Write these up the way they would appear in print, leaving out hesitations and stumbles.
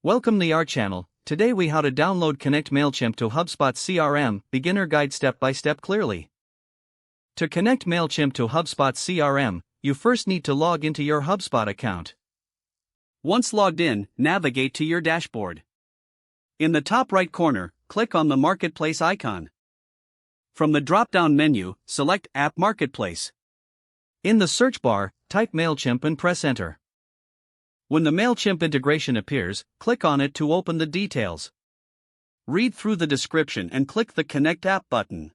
Welcome to our channel. Today we how to download connect Mailchimp to HubSpot CRM, beginner guide step by step clearly. To connect Mailchimp to HubSpot CRM, you first need to log into your HubSpot account. Once logged in, navigate to your dashboard. In the top right corner, click on the Marketplace icon. From the drop-down menu, select App Marketplace. In the search bar, type Mailchimp and press Enter. When the Mailchimp integration appears, click on it to open the details. Read through the description and click the Connect App button.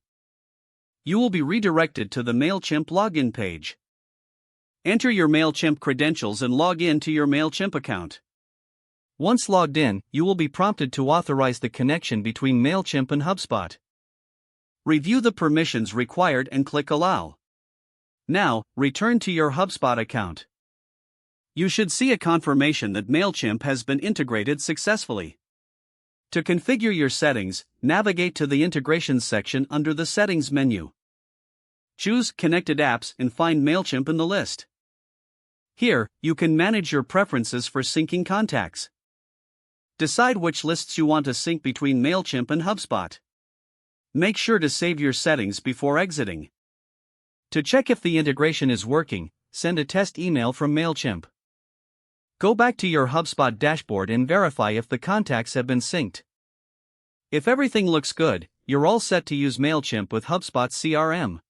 You will be redirected to the Mailchimp login page. Enter your Mailchimp credentials and log in to your Mailchimp account. Once logged in, you will be prompted to authorize the connection between Mailchimp and HubSpot. Review the permissions required and click Allow. Now, return to your HubSpot account. You should see a confirmation that Mailchimp has been integrated successfully. To configure your settings, navigate to the Integrations section under the Settings menu. Choose Connected Apps and find Mailchimp in the list. Here, you can manage your preferences for syncing contacts. Decide which lists you want to sync between Mailchimp and HubSpot. Make sure to save your settings before exiting. To check if the integration is working, send a test email from Mailchimp. Go back to your HubSpot dashboard and verify if the contacts have been synced. If everything looks good, you're all set to use Mailchimp with HubSpot CRM.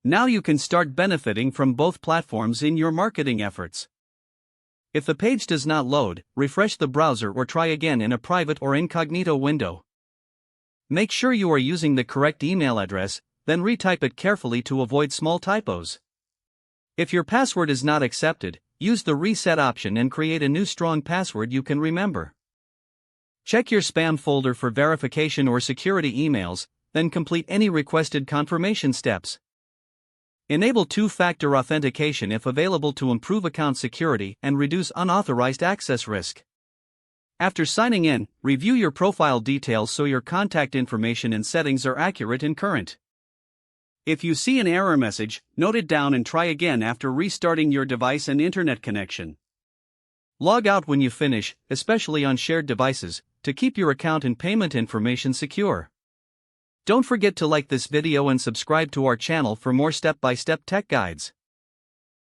Now you can start benefiting from both platforms in your marketing efforts. If the page does not load, refresh the browser or try again in a private or incognito window. Make sure you are using the correct email address, then retype it carefully to avoid small typos. If your password is not accepted, use the reset option and create a new strong password you can remember. Check your spam folder for verification or security emails, then complete any requested confirmation steps. Enable two-factor authentication if available to improve account security and reduce unauthorized access risk. After signing in, review your profile details so your contact information and settings are accurate and current. If you see an error message, note it down and try again after restarting your device and internet connection. Log out when you finish, especially on shared devices, to keep your account and payment information secure. Don't forget to like this video and subscribe to our channel for more step-by-step tech guides.